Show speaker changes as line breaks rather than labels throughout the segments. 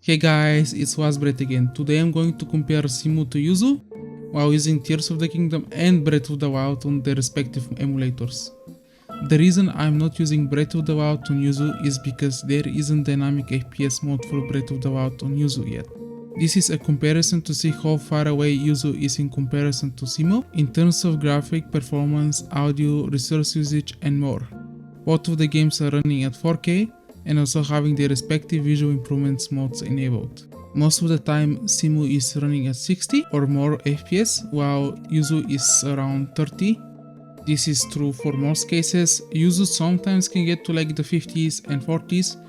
Hey guys, it's Wasbret again. Today I'm going to compare Cemu to Yuzu while using Tears of the Kingdom and Breath of the Wild on their respective emulators. The reason I'm not using Breath of the Wild on Yuzu is because there isn't dynamic FPS mode for Breath of the Wild on Yuzu yet. This is a comparison to see how far away Yuzu is in comparison to Cemu in terms of graphic, performance, audio, resource usage and more. Both of the games are running at 4K and also having their respective visual improvements modes enabled. Most of the time Cemu is running at 60 or more FPS while Yuzu is around 30. This is true for most cases. Yuzu sometimes can get to like the 50s and 40s.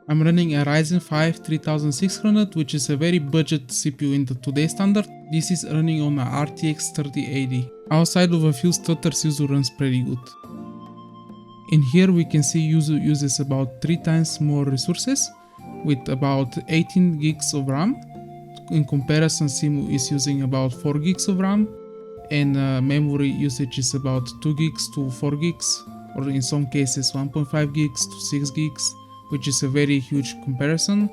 I'm running a Ryzen 5 3600, which is a very budget CPU in the today's standard. This is running on a RTX 3080. Outside of a few stutters, Yuzu runs pretty good. In here we can see Yuzu uses about 3 times more resources with about 18 gigs of RAM. In comparison, Cemu is using about 4 gigs of RAM and memory usage is about 2 gigs to 4 gigs, or in some cases 1.5 gigs to 6 gigs, which is a very huge comparison.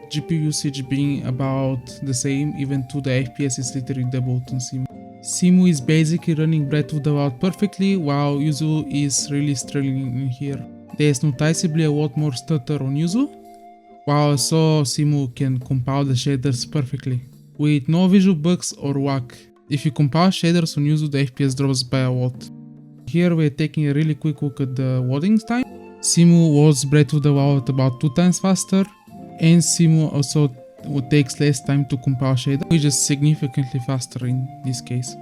GPU usage being about the same, even though the FPS is literally doubled on Cemu. Cemu is basically running Breath of the Wild perfectly, while Yuzu is really struggling in here. There is noticeably a lot more stutter on Yuzu, while also Cemu can compile the shaders perfectly, with no visual bugs or whack. If you compile shaders on Yuzu, the FPS drops by a lot. Here we're taking a really quick look at the loading time. Cemu loads Breath of the Wild about 2 times faster, and Cemu also takes less time to compile shader, which is significantly faster in this case.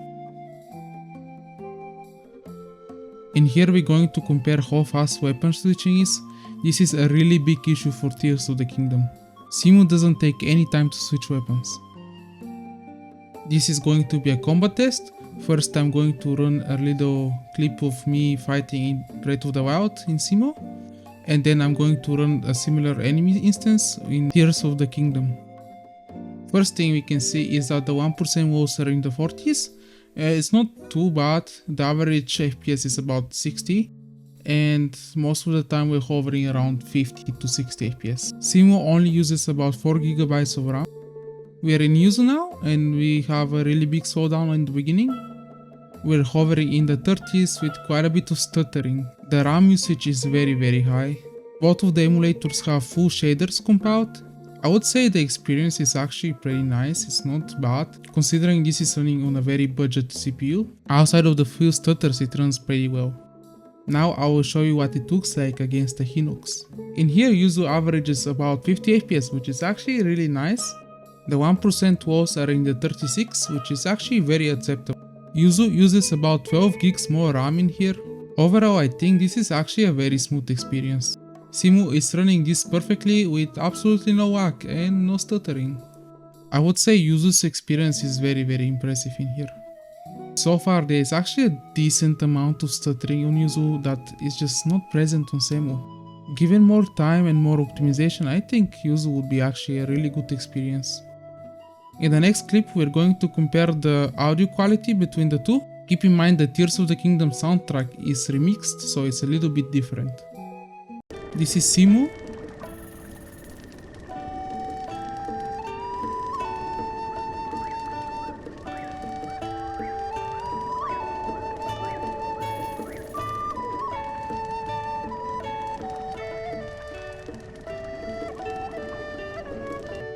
And here we're going to compare how fast weapon switching is. This is a really big issue for Tears of the Kingdom. Cemu doesn't take any time to switch weapons. This is going to be a combat test. First I'm going to run a little clip of me fighting in Breath of the Wild in Cemu, and then I'm going to run a similar enemy instance in Tears of the Kingdom. First thing we can see is that the 1% walls are in the 40s. It's not too bad. The average FPS is about 60 and most of the time we're hovering around 50 to 60 FPS. Cemu only uses about 4 GB of RAM. We are in Yuzu now and we have a really big slowdown in the beginning. We're hovering in the 30s with quite a bit of stuttering. The RAM usage is very high. Both of the emulators have full shaders compiled. I would say the experience is actually pretty nice, it's not bad, considering this is running on a very budget CPU. Outside of the few stutters it runs pretty well. Now I will show you what it looks like against the Hinox. In here Yuzu averages about 50 FPS, which is actually really nice. The 1% walls are in the 36, which is actually very acceptable. Yuzu uses about 12 gigs more RAM in here. Overall I think this is actually a very smooth experience. Cemu is running this perfectly with absolutely no lag and no stuttering. I would say Yuzu's experience is very impressive in here. So far there is actually a decent amount of stuttering on Yuzu that is just not present on Cemu. Given more time and more optimization, I think Yuzu would be actually a really good experience. In the next clip we're going to compare the audio quality between the two. Keep in mind that Tears of the Kingdom soundtrack is remixed, so it's a little bit different. This is Cemu.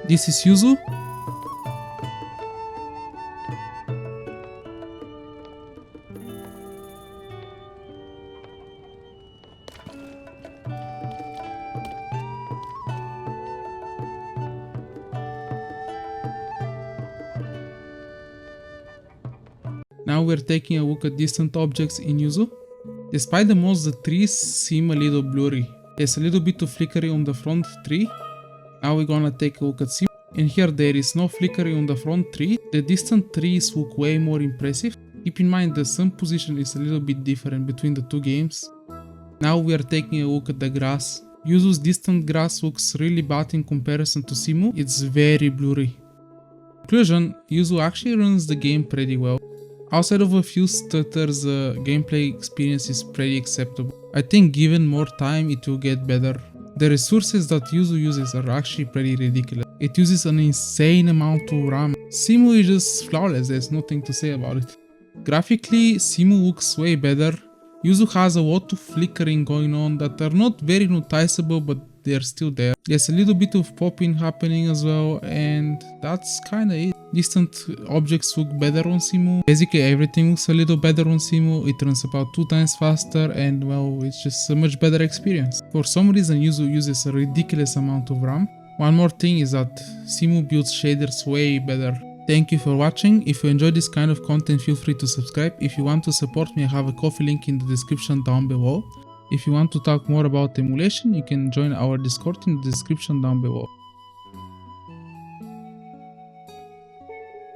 This is Yuzu. Now we're taking a look at distant objects in Yuzu. Despite the mods, the trees seem a little blurry. There's a little bit of flickering on the front tree. Now we're gonna take a look at Cemu. And here there is no flickering on the front tree. The distant trees look way more impressive. Keep in mind the sun position is a little bit different between the two games. Now we are taking a look at the grass. Yuzu's distant grass looks really bad in comparison to Cemu. It's very blurry. In conclusion, Yuzu actually runs the game pretty well. Outside of a few stutters, the gameplay experience is pretty acceptable. I think given more time it will get better. The resources that Yuzu uses are actually pretty ridiculous. It uses an insane amount of RAM. Cemu is just flawless, there's nothing to say about it. Graphically, Cemu looks way better. Yuzu has a lot of flickering going on that are not very noticeable, but they're still there. There's a little bit of popping happening as well, and that's kinda it. Distant objects look better on Cemu. Basically everything looks a little better on Cemu. It runs about 2 times faster, and well, it's just a much better experience. For some reason Yuzu uses a ridiculous amount of RAM. One more thing is that Cemu builds shaders way better. Thank you for watching. If you enjoy this kind of content, feel free to subscribe. If you want to support me, I have a Ko-fi link in the description down below. If you want to talk more about emulation, you can join our Discord in the description down below.